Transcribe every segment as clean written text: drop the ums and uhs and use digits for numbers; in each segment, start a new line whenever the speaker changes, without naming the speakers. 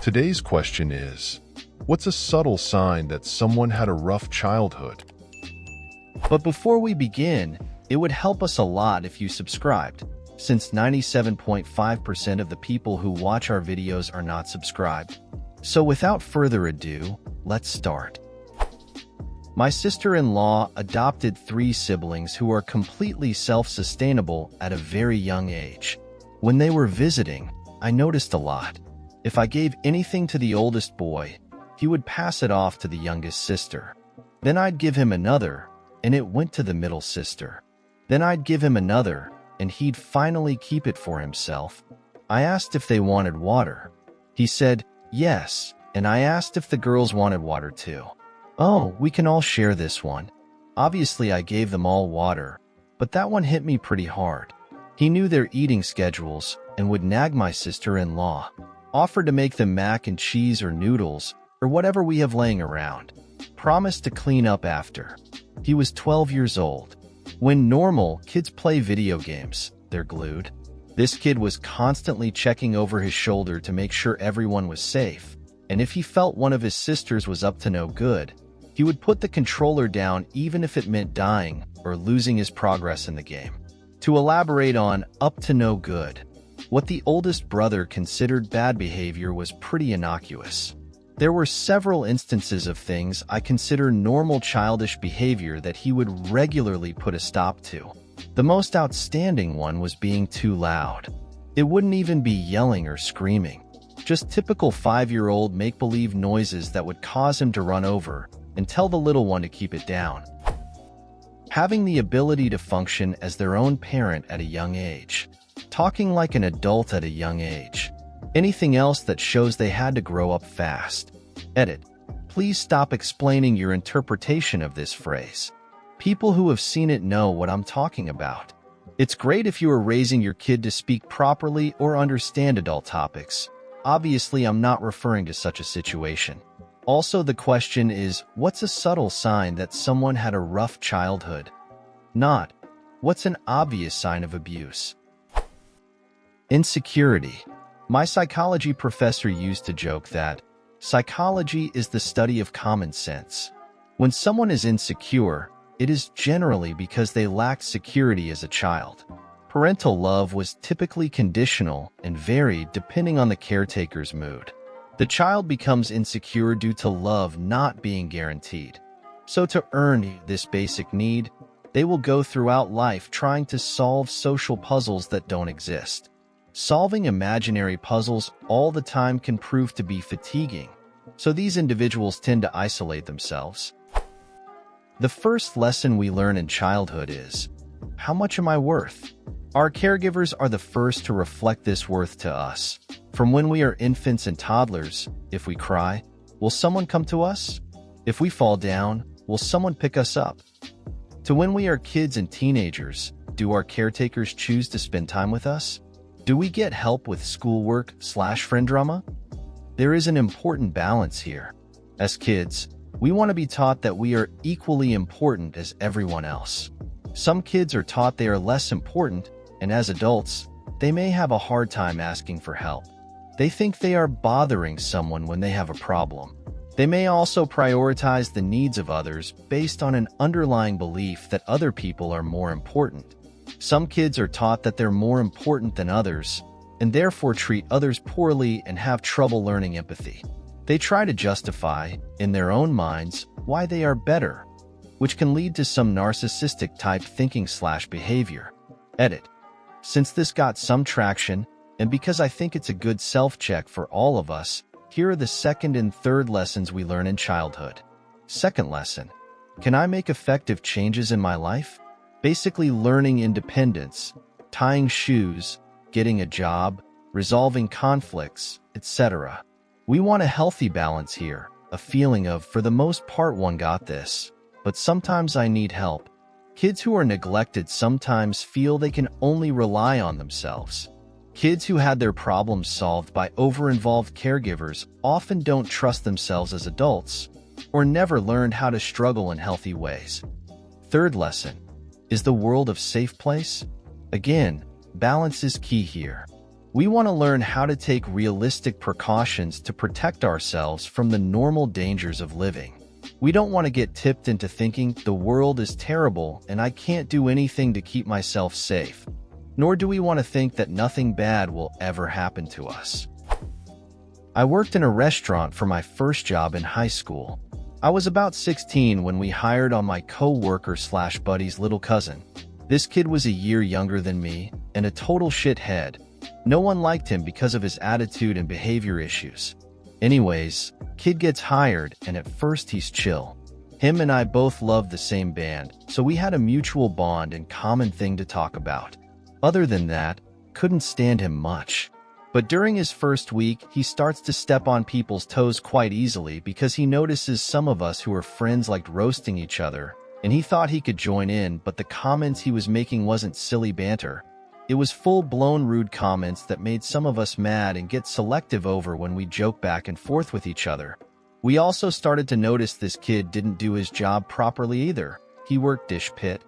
Today's question is, what's a subtle sign that someone had a rough childhood?
But before we begin, it would help us a lot if you subscribed, since 97.5% of the people who watch our videos are not subscribed. So without further ado, let's start. My sister-in-law adopted 3 siblings who are completely self-sustainable at a very young age. When they were visiting, I noticed a lot. If I gave anything to the oldest boy, he would pass it off to the youngest sister. Then I'd give him another, and it went to the middle sister. Then I'd give him another, and he'd finally keep it for himself. I asked if they wanted water. He said, yes, and I asked if the girls wanted water too. Oh, we can all share this one. Obviously, I gave them all water, but that one hit me pretty hard. He knew their eating schedules and would nag my sister-in-law, offered to make them mac and cheese or noodles or whatever we have laying around. Promised to clean up after. He was 12 years old. When normal kids play video games, they're glued. This kid was constantly checking over his shoulder to make sure everyone was safe, and if he felt one of his sisters was up to no good, he would put the controller down even if it meant dying or losing his progress in the game. To elaborate on up to no good, what the oldest brother considered bad behavior was pretty innocuous. There were several instances of things I consider normal childish behavior that he would regularly put a stop to. The most outstanding one was being too loud. It wouldn't even be yelling or screaming, just typical 5-year-old make-believe noises that would cause him to run over and tell the little one to keep it down. Having the ability to function as their own parent at a young age. Talking like an adult at a young age. Anything else that shows they had to grow up fast. Edit. Please stop explaining your interpretation of this phrase. People who have seen it know what I'm talking about. It's great if you are raising your kid to speak properly or understand adult topics. Obviously, I'm not referring to such a situation. Also, the question is, what's a subtle sign that someone had a rough childhood? Not, what's an obvious sign of abuse? Insecurity. My psychology professor used to joke that psychology is the study of common sense. When someone is insecure, it is generally because they lacked security as a child. Parental love was typically conditional and varied depending on the caretaker's mood. The child becomes insecure due to love not being guaranteed. So to earn this basic need, they will go throughout life trying to solve social puzzles that don't exist. Solving imaginary puzzles all the time can prove to be fatiguing, so these individuals tend to isolate themselves. The first lesson we learn in childhood is, how much am I worth? Our caregivers are the first to reflect this worth to us. From when we are infants and toddlers, if we cry, will someone come to us? If we fall down, will someone pick us up? To when we are kids and teenagers, do our caretakers choose to spend time with us? Do we get help with schoolwork/friend drama? There is an important balance here. As kids, we want to be taught that we are equally important as everyone else. Some kids are taught they are less important, and as adults, they may have a hard time asking for help. They think they are bothering someone when they have a problem. They may also prioritize the needs of others based on an underlying belief that other people are more important. Some kids are taught that they're more important than others, and therefore treat others poorly and have trouble learning empathy. They try to justify, in their own minds, why they are better, which can lead to some narcissistic type thinking/behavior. Edit. Since this got some traction, and because I think it's a good self-check for all of us, here are the second and third lessons we learn in childhood. Second lesson. Can I make effective changes in my life? Basically learning independence, tying shoes, getting a job, resolving conflicts, etc. We want a healthy balance here, a feeling of, for the most part, one got this, but sometimes I need help. Kids who are neglected sometimes feel they can only rely on themselves. Kids who had their problems solved by over-involved caregivers often don't trust themselves as adults, or never learned how to struggle in healthy ways. Third lesson. Is the world a safe place? Again, balance is key here. We want to learn how to take realistic precautions to protect ourselves from the normal dangers of living. We don't want to get tipped into thinking the world is terrible and I can't do anything to keep myself safe. Nor do we want to think that nothing bad will ever happen to us. I worked in a restaurant for my first job in high school. I was about 16 when we hired on my co-worker/buddy's little cousin. This kid was a year younger than me and a total shithead. No one liked him because of his attitude and behavior issues. Anyways, kid gets hired and at first he's chill. Him and I both loved the same band, so we had a mutual bond and common thing to talk about. Other than that, couldn't stand him much. But during his first week, he starts to step on people's toes quite easily because he notices some of us who are friends liked roasting each other, and he thought he could join in, but the comments he was making wasn't silly banter. It was full-blown rude comments that made some of us mad and get selective over when we joke back and forth with each other. We also started to notice this kid didn't do his job properly either. He worked dish pit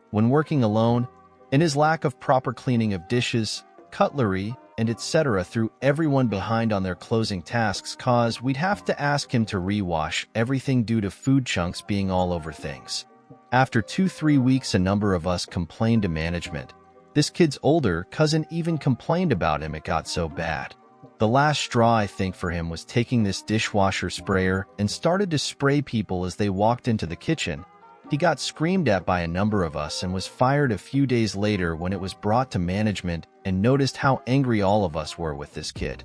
when working alone, and his lack of proper cleaning of dishes, cutlery, and etc. threw everyone behind on their closing tasks cause we'd have to ask him to rewash everything due to food chunks being all over things. After 2-3 weeks, a number of us complained to management. This kid's older cousin even complained about him. It got so bad. The last straw, I think, for him was taking this dishwasher sprayer and started to spray people as they walked into the kitchen. He got screamed at by a number of us and was fired a few days later when it was brought to management and noticed how angry all of us were with this kid.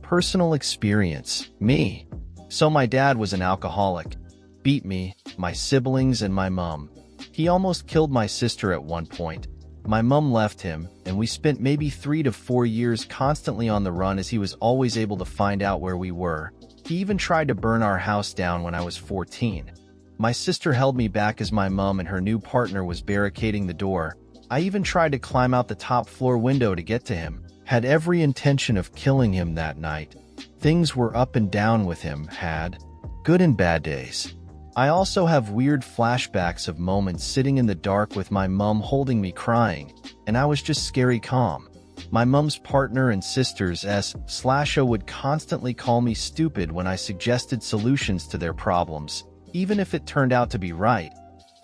Personal experience. Me. So my dad was an alcoholic. Beat me, my siblings, and my mom. He almost killed my sister at one point. My mom left him, and we spent maybe 3 to 4 years constantly on the run as he was always able to find out where we were. He even tried to burn our house down when I was 14. My sister held me back as my mom and her new partner was barricading the door. I even tried to climb out the top floor window to get to him. Had every intention of killing him that night. Things were up and down with him, had good and bad days. I also have weird flashbacks of moments sitting in the dark with my mom holding me crying, and I was just scary calm. My mom's partner and sisters S/O would constantly call me stupid when I suggested solutions to their problems, even if it turned out to be right.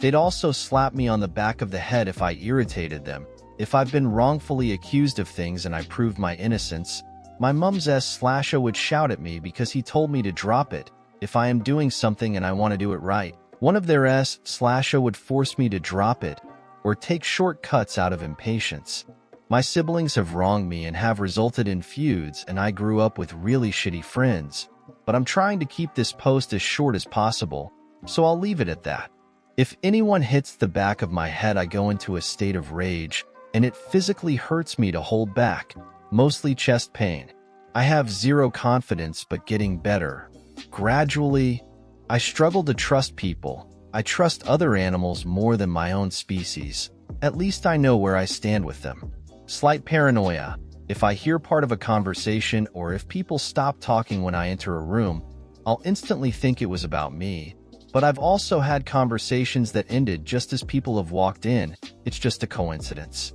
They'd also slap me on the back of the head if I irritated them. If I've been wrongfully accused of things and I proved my innocence, my mom's S/O would shout at me because he told me to drop it. If I am doing something and I want to do it right, one of their S/O would force me to drop it or take shortcuts out of impatience. My siblings have wronged me and have resulted in feuds, and I grew up with really shitty friends. But I'm trying to keep this post as short as possible, so I'll leave it at that. If anyone hits the back of my head, I go into a state of rage, and it physically hurts me to hold back, mostly chest pain. I have zero confidence, but getting better. Gradually, I struggle to trust people. I trust other animals more than my own species. At least I know where I stand with them. Slight paranoia. If I hear part of a conversation or if people stop talking when I enter a room, I'll instantly think it was about me. But I've also had conversations that ended just as people have walked in. It's just a coincidence.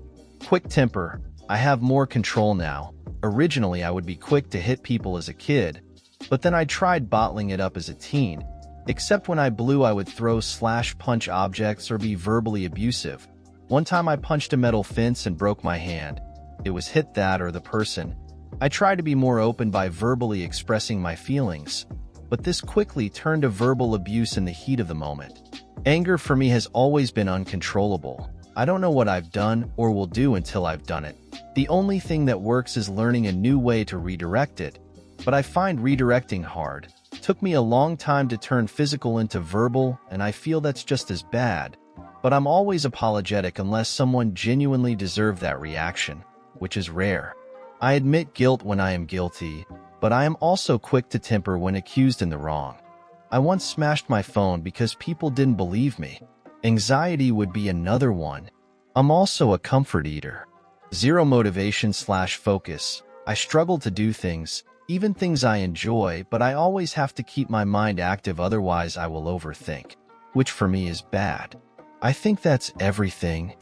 Quick temper. I have more control now. Originally, I would be quick to hit people as a kid, but then I tried bottling it up as a teen. Except when I blew, I would throw/punch objects or be verbally abusive. One time I punched a metal fence and broke my hand. It was hit that or the person. I tried to be more open by verbally expressing my feelings, but this quickly turned to verbal abuse in the heat of the moment. Anger for me has always been uncontrollable. I don't know what I've done or will do until I've done it. The only thing that works is learning a new way to redirect it. But I find redirecting hard. Took me a long time to turn physical into verbal, and I feel that's just as bad. But I'm always apologetic unless someone genuinely deserved that reaction, which is rare. I admit guilt when I am guilty, but I am also quick to temper when accused in the wrong. I once smashed my phone because people didn't believe me. Anxiety would be another one. I'm also a comfort eater. Zero motivation/focus. I struggle to do things, even things I enjoy, but I always have to keep my mind active, otherwise I will overthink, which for me is bad. I think that's everything.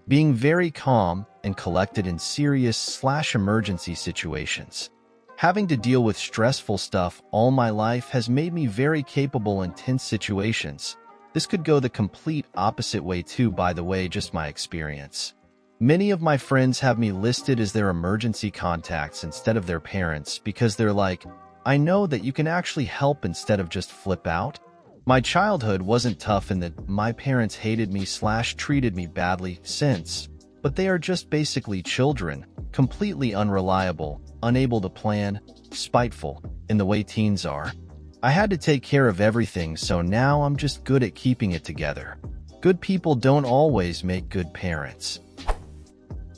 being very calm and collected in serious/emergency situations. Having to deal with stressful stuff all my life has made me very capable in tense situations. This could go the complete opposite way too, by the way, just my experience. Many of my friends have me listed as their emergency contacts instead of their parents because they're like, I know that you can actually help instead of just flip out. My childhood wasn't tough in that my parents hated me/treated me badly since, but they are just basically children, completely unreliable, unable to plan, spiteful, in the way teens are. I had to take care of everything, so now I'm just good at keeping it together. Good people don't always make good parents.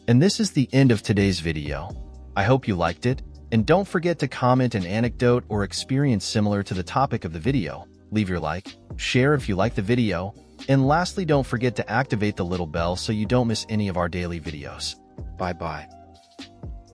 And this is the end of today's video. I hope you liked it, and don't forget to comment an anecdote or experience similar to the topic of the video. Leave your like, share if you like the video, and lastly, don't forget to activate the little bell so you don't miss any of our daily videos. Bye-bye.